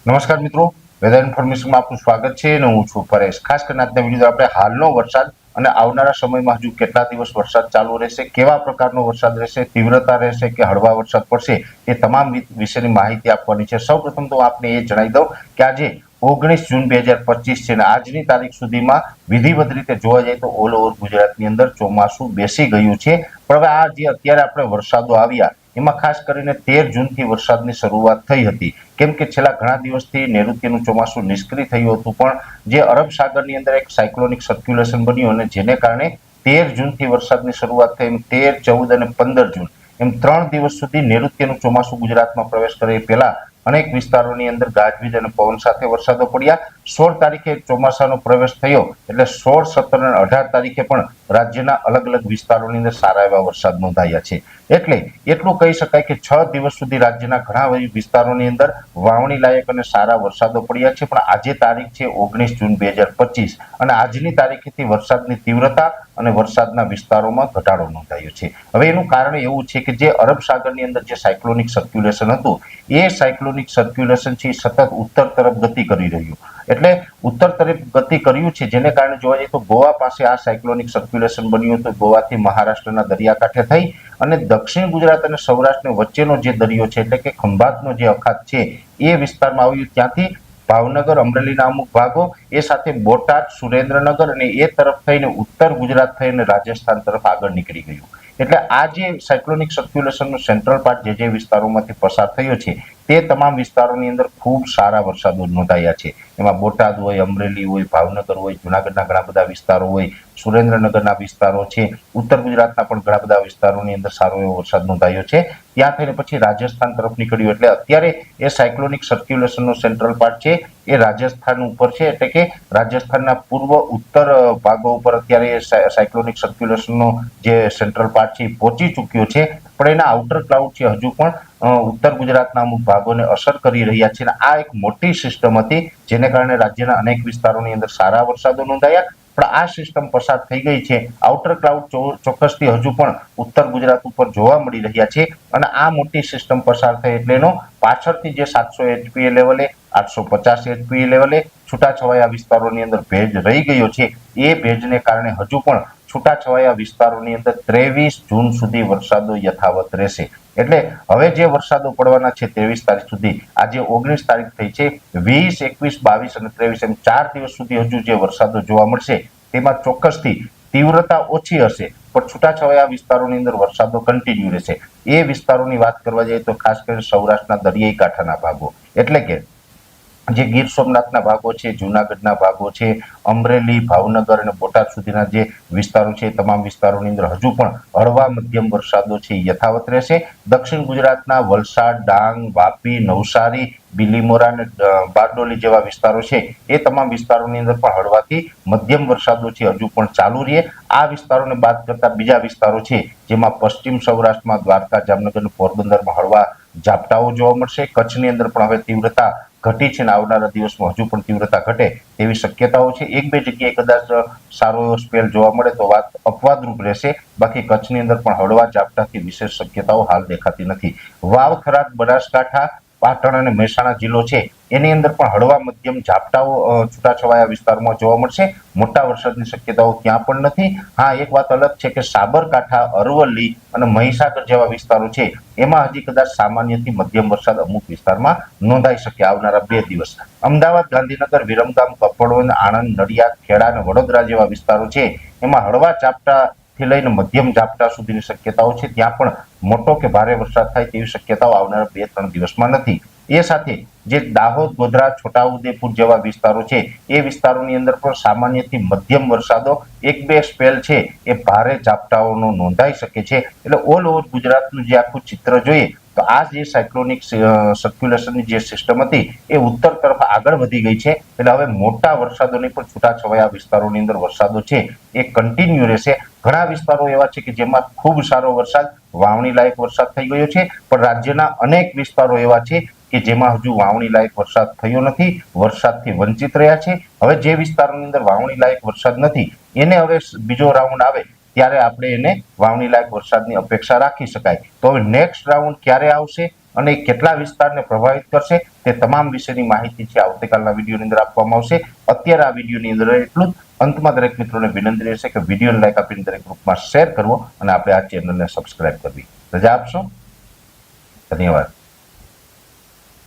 નમસ્કાર મિત્રો, વેધર ઇન્ફોર્મેશનમાં આપનું સ્વાગત છે અને હું છું પરેશ। ખાસ કરીને આજના વિડીયો આપણે હાલનો વરસાદ અને આવનારા સમયમાં હજુ કેટલા દિવસ વરસાદ ચાલુ રહેશે, કેવા પ્રકારનો વરસાદ રહેશે, તીવ્રતા રહેશે કે હળવા વરસાદ પડશે, એ તમામ વિશેની માહિતી આપવાની છે। સૌપ્રથમ તો આપને એ જણાવી દઉં કે આજે 19 જૂન 2025 છે અને આજની તારીખ સુધીમાં વિધિવત રીતે જોવા જાય તો ઓલ ઓવર ગુજરાતની અંદર ચોમાસું બેસી ગયું છે। પણ હવે આ જે અત્યારે આપણે વરસાદો આવ્યા એમાં ખાસ કરીને 13 જૂનથી વરસાદની શરૂઆત થઈ હતી, કેમ કે છેલ્લા ઘણા દિવસથી નૈઋત્યનું ચોમાસું નિષ્ક્રિય થયું હતું, પણ જે અરબ સાગરની અંદર એક સાયક્લોનિક સર્ક્યુલેશન બન્યું અને જેને કારણે 13 જૂનથી વરસાદની શરૂઆત થઈ। 13, 14 અને 15 જૂન એમ 3 દિવસ સુધી નૈઋત્યનું ચોમાસું ગુજરાતમાં પ્રવેશ કરે પહેલા અનેક વિસ્તારોની અંદર ગાજવીજ અને પવન સાથે વરસાદો પડ્યા। 16 તારીખે ચોમાસાનો પ્રવેશ થયો એટલે 16, 17 અને 18 તારીખે પણ રાજ્યના અલગ અલગ વિસ્તારોની અંદર સારા એવા વરસાદ નોંધાયા છે। એટલે એટલું કહી શકાય કે 6 દિવસ સુધી રાજ્યના ઘણા વિસ્તારોની અંદર વાવણી લાયક અને સારા વરસાદો પડ્યા છે। પણ આજે તારીખ છે 19 જૂન 2025 અને આજની તારીખેથી વરસાદની તીવ્રતા અને વરસાદના વિસ્તારોમાં ઘટાડો નોંધાયો છે। હવે એનું કારણ એવું છે કે જે અરબ સાગરની અંદર જે સાયક્લોનિક સર્ક્યુલેશન હતું એ સાયક્લોનિક સર્ક્યુલેશન છે સતત ઉત્તર તરફ ગતિ કરી રહ્યું, એટલે ઉત્તર તરફ ગતિ કર્યું છે, જેને કારણે જોવા જઈએ તો ગોવા પાસે આ સાયક્લોનિક સર્ક્યુલેશન બન્યું હતું। ગોવાથી મહારાષ્ટ્રના દરિયાકાંઠે થઈ અને દક્ષિણ ગુજરાત અને સૌરાષ્ટ્ર વચ્ચેનો જે દરિયો છે એટલે કે ખંભાતનો જે અખાત છે એ વિસ્તારમાં આવ્યું, ત્યાંથી ભાવનગર, અમરેલીના અમુક ભાગો, એ સાથે બોટાદ, સુરેન્દ્રનગર અને એ તરફ થઈને ઉત્તર ગુજરાત થઈને રાજસ્થાન તરફ આગળ નીકળી ગયું। એટલે આ જે સાયક્લોનિક સર્ક્યુલેશનનો સેન્ટ્રલ પાર્ટ જે વિસ્તારોમાંથી પસાર થયો છે તે તમામ વિસ્તારોની અંદર ખૂબ સારા વરસાદો નોંધાયા છે। એમાં બોટાદ હોય, અમરેલી હોય, ભાવનગર હોય, જુનાગઢના ઘણા બધા વિસ્તારો હોય, સુરેન્દ્રનગરના વિસ્તારો છે, ઉત્તર ગુજરાતના પણ ઘણા બધા વિસ્તારોની અંદર સારો એવો વરસાદ નોંધાયો છે। ત્યાં થઈને પછી રાજસ્થાન તરફ નીકળ્યું, એટલે અત્યારે એ સાયક્લોનિક સર્ક્યુલેશનનો સેન્ટ્રલ પાર્ટ છે એ રાજસ્થાન ઉપર છે, એટલે કે રાજસ્થાનના પૂર્વ ઉત્તર ભાગો ઉપર અત્યારે એ સાયક્લોનિક સર્ક્યુલેશનનો જે સેન્ટ્રલ પાર્ટ છે એ પહોંચી ચૂક્યો છે। પણ એના આઉટર ક્લાઉડ છે હજુ પણ ઉત્તર ગુજરાતના અમુક ભાગોને અસર કરી રહ્યા છે અને આ એક મોટી સિસ્ટમ હતી જેને કારણે રાજ્યના અનેક વિસ્તારોની અંદર સારા વરસાદો નોંધાયા। પણ આ સિસ્ટમ પસાર થઈ ગઈ છે, આઉટર ક્લાઉડ ચોક્કસથી હજુ પણ ઉત્તર ગુજરાત ઉપર જોવા મળી રહ્યા છે અને આ મોટી સિસ્ટમ પસાર થઈ એટલે એનો પાછળથી જે 700 એચપીએ લેવલે, 850 એચપીએ લેવલે છૂટાછવાયા વિસ્તારોની અંદર ભેજ રહી ગયો છે, એ ભેજને કારણે હજુ પણ છૂટાછવાયા વિસ્તારોની અંદર 23 જૂન સુધી વરસાદો યથાવત રહેશે। એટલે હવે જે વરસાદો પડવાના છે 23 તારીખ સુધી, આજે 19 તારીખ થઈ છે, 20, 21, 22 અને 23 એમ 4 દિવસ સુધી હજુ જે વરસાદો જોવા મળશે તેમાં ચોક્કસથી તીવ્રતા ઓછી હશે પણ છૂટાછવાયા વિસ્તારોની અંદર વરસાદો કન્ટિન્યુ રહેશે। એ વિસ્તારોની વાત કરવા જઈએ તો ખાસ કરીને સૌરાષ્ટ્રના દરિયાઈ કાંઠાના ભાગો, એટલે કે જે ગીર સોમનાથના ભાગો છે, જુનાગઢના ભાગો છે, અમરેલી, ભાવનગર અને બોટાદ સુધીના જે વિસ્તારો છે તમામ વિસ્તારોની અંદર હજુ પણ હળવા મધ્યમ વરસાદો છે યથાવત રહેશે। દક્ષિણ ગુજરાતના વલસાડ, ડાંગ, વાપી, નવસારી, બિલીમોરા અને બારડોલી જેવા વિસ્તારો છે એ તમામ વિસ્તારોની અંદર પણ હળવાથી મધ્યમ વરસાદો છે હજુ પણ ચાલુ રહે। આ વિસ્તારોને બાદ કરતા બીજા વિસ્તારો છે જેમાં પશ્ચિમ સૌરાષ્ટ્રમાં દ્વારકા, જામનગર અને પોરબંદરમાં હળવા ઝાપટાઓ જોવા મળશે। કચ્છની અંદર પણ હવે તીવ્રતા ઘટી છે અને આવનારા દિવસમાં હજુ પણ તીવ્રતા ઘટે તેવી શક્યતાઓ છે। એક બે જગ્યાએ કદાચ સારો એવો સ્પેલ જોવા મળે તો વાત અપવાદરૂપ રહેશે, બાકી કચ્છની અંદર પણ હળવા ઝાપટાથી વિશેષ શક્યતાઓ હાલ દેખાતી નથી। વાવ, થરાદ, બનાસકાંઠા, પાટણ અને મહેસાણા જિલ્લો છે એની અંદર પણ હળવા મધ્યમ ઝાપટાઓ છૂટાછવાયા વિસ્તારમાં જોવા મળશે, મોટા વરસાદની શક્યતાઓ ત્યાં પણ નથી। હા, એક વાત અલગ છે કે સાબરકાંઠા, અરવલ્લી અને મહીસાગર જેવા વિસ્તારો છે એમાં હજી કદાચ સામાન્યથી મધ્યમ વરસાદ અમુક વિસ્તારમાં નોંધાઈ શકે આવનારા 2 દિવસ। અમદાવાદ, ગાંધીનગર, વિરમગામ, કપડવંજ, આણંદ, નડિયાદ, ખેડા અને વડોદરા જેવા વિસ્તારો છે એમાં હળવા ઝાપટાથી લઈને મધ્યમ ઝાપટા સુધીની શક્યતાઓ છે, ત્યાં પણ મોટો કે ભારે વરસાદ થાય તેવી શક્યતાઓ આવનારા 2-3 દિવસમાં નથી। એ સાથે જે દાહોદ, ગોધરા, છોટાઉદેપુર જેવા વિસ્તારો છે એ વિસ્તારોની અંદર પણ સામાન્યથી મધ્યમ વરસાદો એક બે સ્પેલ છે એ ભારે ઝાપટાઓનો નોંધાઈ શકે છે। એટલે ઓલ ઓવર ગુજરાતનું જે આખું ચિત્ર જોઈએ તો આ જે સાયક્લોનિક સર્ક્યુલેશનની જે સિસ્ટમ હતી એ ઉત્તર તરફ આગળ વધી ગઈ છે, એટલે હવે મોટા વરસાદોની પણ છૂટાછવાયા વિસ્તારોની અંદર વરસાદો છે એ કન્ટિન્યુ રહેશે। ઘણા વિસ્તારો એવા છે કે જેમાં ખૂબ સારો વરસાદ, વાવણી લાયક વરસાદ થઈ ગયો છે, પણ રાજ્યના અનેક વિસ્તારો એવા છે કે જેમાં હજુ વાવણી લાયક વરસાદ થયો નથી, વરસાદથી વંચિત રહ્યા છે। હવે જે વિસ્તારોની અંદર વાવણી લાયક વરસાદ નથી એને હવે બીજો રાઉન્ડ આવે ત્યારે આપણે એને વાવણી લાયક વરસાદની અપેક્ષા રાખી શકાય। તો હવે નેક્સ્ટ રાઉન્ડ ક્યારે આવશે અને એ કેટલા વિસ્તારને પ્રભાવિત કરશે તે તમામ વિશેની માહિતી છે આવતીકાલના વિડીયોની અંદર આપવામાં આવશે. અત્યારે આ વિડીયોની અંદર એટલું જ. અંતમાં દરેક મિત્રોને વિનંતી રહેશે કે વિડીયોને લાઈક આપીને દરેક ગ્રુપમાં શેર કરવો અને આપણે આ ચેનલને સબસ્ક્રાઇબ કરવી. રજા આપશો. ધન્યવાદ.